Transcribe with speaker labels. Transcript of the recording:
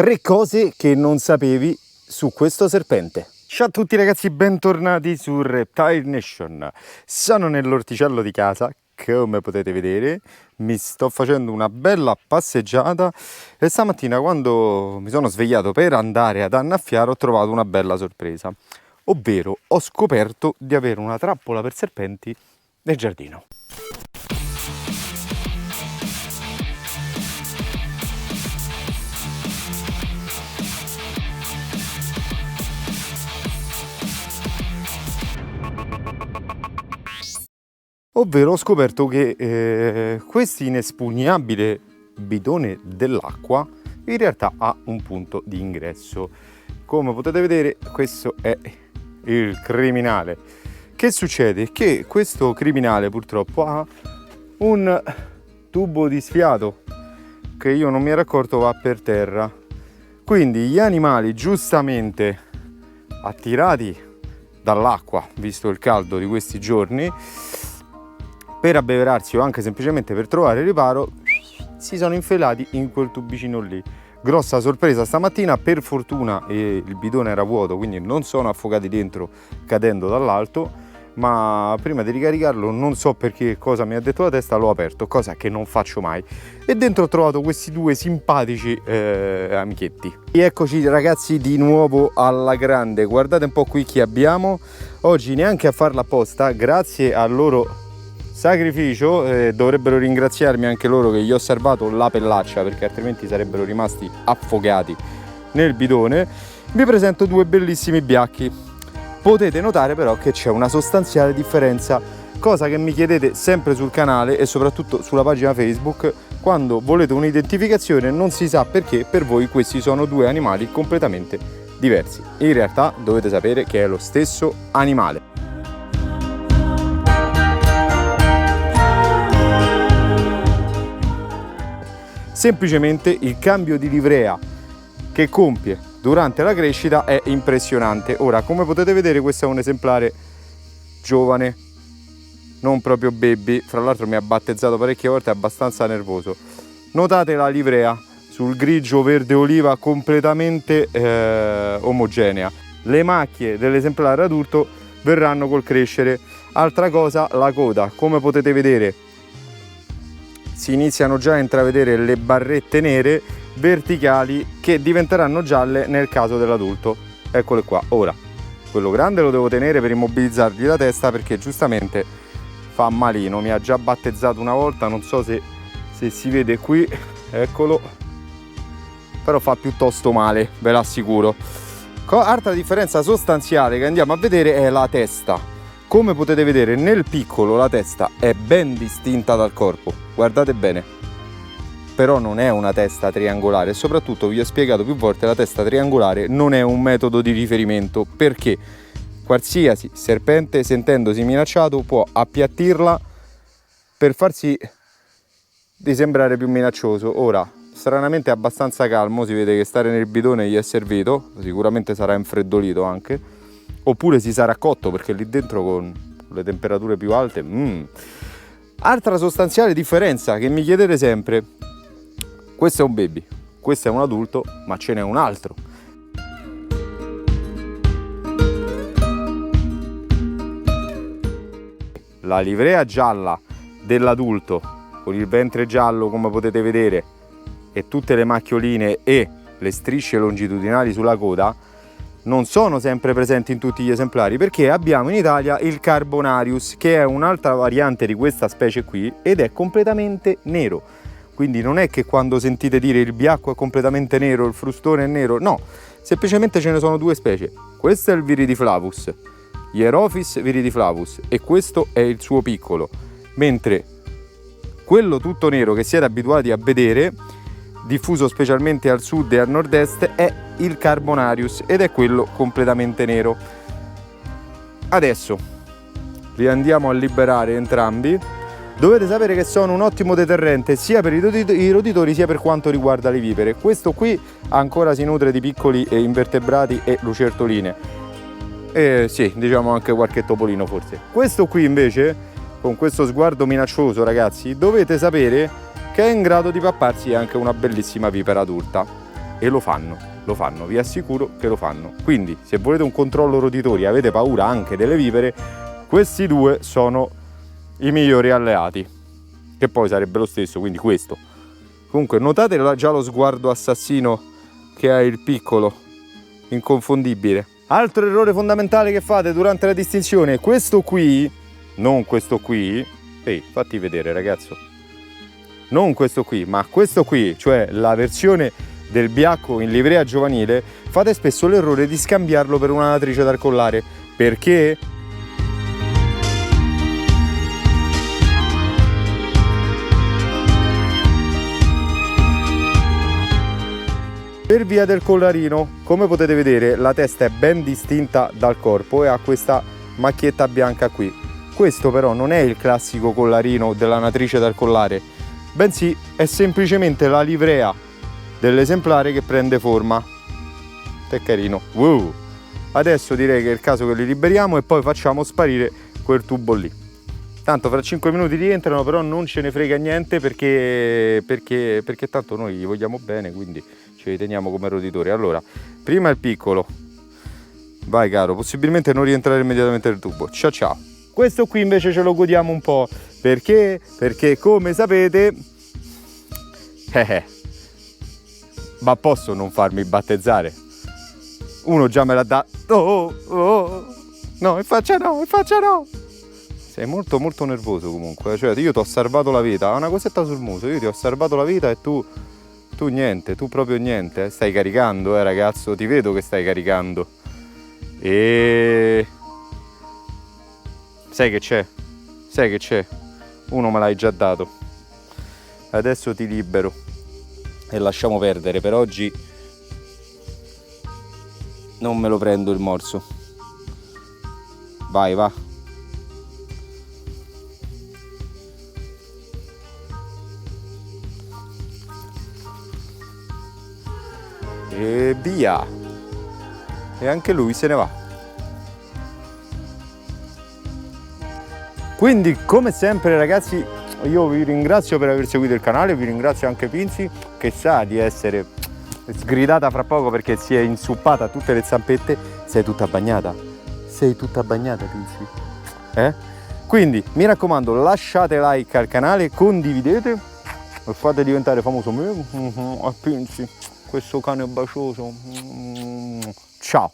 Speaker 1: 3 cose che non sapevi su questo serpente. Ciao a tutti ragazzi, bentornati su Reptile Nation. Sono nell'orticello di casa, come potete vedere. Mi sto facendo una bella passeggiata e stamattina quando mi sono svegliato per andare ad annaffiare ho trovato una bella sorpresa. Ovvero ho scoperto di avere una trappola per serpenti nel giardino. Ovvero ho scoperto che questo inespugnabile bidone dell'acqua in realtà ha un punto di ingresso. Come potete vedere, questo è il criminale. Che succede? Che questo criminale purtroppo ha un tubo di sfiato che io non mi ero accorto va per terra. Quindi gli animali, giustamente attirati dall'acqua, visto il caldo di questi giorni, per abbeverarsi o anche semplicemente per trovare riparo, si sono infilati in quel tubicino lì. Grossa sorpresa stamattina, per fortuna il bidone era vuoto, quindi non sono affogati dentro cadendo dall'alto, ma prima di ricaricarlo non so perché cosa mi ha detto la testa, l'ho aperto, cosa che non faccio mai, e dentro ho trovato questi 2 simpatici amichetti. E eccoci ragazzi di nuovo alla grande. Guardate un po' qui chi abbiamo oggi, neanche a farla apposta, grazie al loro sacrificio, dovrebbero ringraziarmi anche loro che gli ho salvato la pellaccia, perché altrimenti sarebbero rimasti affogati nel bidone. Vi presento 2 bellissimi biacchi. Potete notare però che c'è una sostanziale differenza, cosa che mi chiedete sempre sul canale e soprattutto sulla pagina Facebook. Quando volete un'identificazione non si sa perché per voi questi sono 2 animali completamente diversi. In realtà dovete sapere che è lo stesso animale. Semplicemente il cambio di livrea che compie durante la crescita è impressionante. Ora, come potete vedere, questo è un esemplare giovane, non proprio baby. Fra l'altro mi ha battezzato parecchie volte, è abbastanza nervoso. Notate la livrea sul grigio verde oliva completamente omogenea. Le macchie dell'esemplare adulto verranno col crescere. Altra cosa, la coda, come potete vedere si iniziano già a intravedere le barrette nere verticali che diventeranno gialle nel caso dell'adulto. Eccole qua. Ora, quello grande lo devo tenere per immobilizzargli la testa perché giustamente fa malino. Mi ha già battezzato una volta, non so se si vede qui, eccolo, però fa piuttosto male, ve l'assicuro. Altra differenza sostanziale che andiamo a vedere è la testa. Come potete vedere nel piccolo la testa è ben distinta dal corpo, guardate bene, però non è una testa triangolare e soprattutto vi ho spiegato più volte la testa triangolare non è un metodo di riferimento, perché qualsiasi serpente sentendosi minacciato può appiattirla per far sì di sembrare più minaccioso. Ora, stranamente è abbastanza calmo, si vede che stare nel bidone gli è servito, sicuramente sarà infreddolito anche. Oppure si sarà cotto perché lì dentro con le temperature più alte. Altra sostanziale differenza che mi chiedete sempre: questo è un baby, questo è un adulto, ma ce n'è un altro. La livrea gialla dell'adulto con il ventre giallo, come potete vedere, e tutte le macchioline e le strisce longitudinali sulla coda non sono sempre presenti in tutti gli esemplari, perché abbiamo in Italia il Carbonarius, che è un'altra variante di questa specie qui ed è completamente nero. Quindi non è che quando sentite dire il biacco è completamente nero, il frustone è nero, no, semplicemente ce ne sono 2 specie. Questo è il Viridiflavus, Hierophis viridiflavus, e questo è il suo piccolo, mentre quello tutto nero che siete abituati a vedere, diffuso specialmente al sud e al nord-est, è il Carbonarius ed è quello completamente nero. Adesso li andiamo a liberare entrambi. Dovete sapere che sono un ottimo deterrente sia per i roditori sia per quanto riguarda le vipere. Questo qui ancora si nutre di piccoli invertebrati e lucertoline, e sì, diciamo anche qualche topolino forse. Questo qui invece, con questo sguardo minaccioso ragazzi, dovete sapere che è in grado di papparsi anche una bellissima vipera adulta. e lo fanno, vi assicuro che lo fanno. Quindi se volete un controllo roditorio e avete paura anche delle vipere, questi due sono i migliori alleati, che poi sarebbe lo stesso, quindi questo. Comunque notate già lo sguardo assassino che ha il piccolo, inconfondibile. Altro errore fondamentale che fate durante la distinzione, questo qui, non questo qui, ehi, fatti vedere ragazzo, non questo qui, ma questo qui, cioè la versione del biacco in livrea giovanile, fate spesso l'errore di scambiarlo per una natrice dal collare. Perché? Per via del collarino, come potete vedere, la testa è ben distinta dal corpo e ha questa macchietta bianca qui. Questo però non è il classico collarino della natrice dal collare, bensì è semplicemente la livrea dell'esemplare che prende forma. È carino. Wow. Adesso direi che è il caso che li liberiamo e poi facciamo sparire quel tubo lì. Tanto fra 5 minuti rientrano, però non ce ne frega niente perché tanto noi gli vogliamo bene, quindi ce li teniamo come roditori. Allora, prima il piccolo. Vai caro, possibilmente non rientrare immediatamente nel tubo. Ciao ciao. Questo qui invece ce lo godiamo un po'. Perché? Perché come sapete... ma posso non farmi battezzare? Uno già me l'ha dato. No, in faccia no, in faccia no. Sei molto molto nervoso comunque. Cioè io ti ho salvato la vita. Ha una cosetta sul muso. Io ti ho salvato la vita e tu niente, tu proprio niente. Stai caricando ragazzo. Ti vedo che stai caricando. E... sai che c'è? Sai che c'è? Uno me l'hai già dato. Adesso ti libero. E lasciamo perdere, per oggi non me lo prendo il morso. Vai, va. E via. E anche lui se ne va. Quindi come sempre ragazzi, io vi ringrazio per aver seguito il canale, vi ringrazio anche Pinzi che sa di essere sgridata fra poco perché si è insuppata tutte le zampette. Sei tutta bagnata? Sei tutta bagnata Pinzi? Quindi mi raccomando, lasciate like al canale, condividete e fate diventare famoso me a Pinzi, questo cane bacioso. Ciao!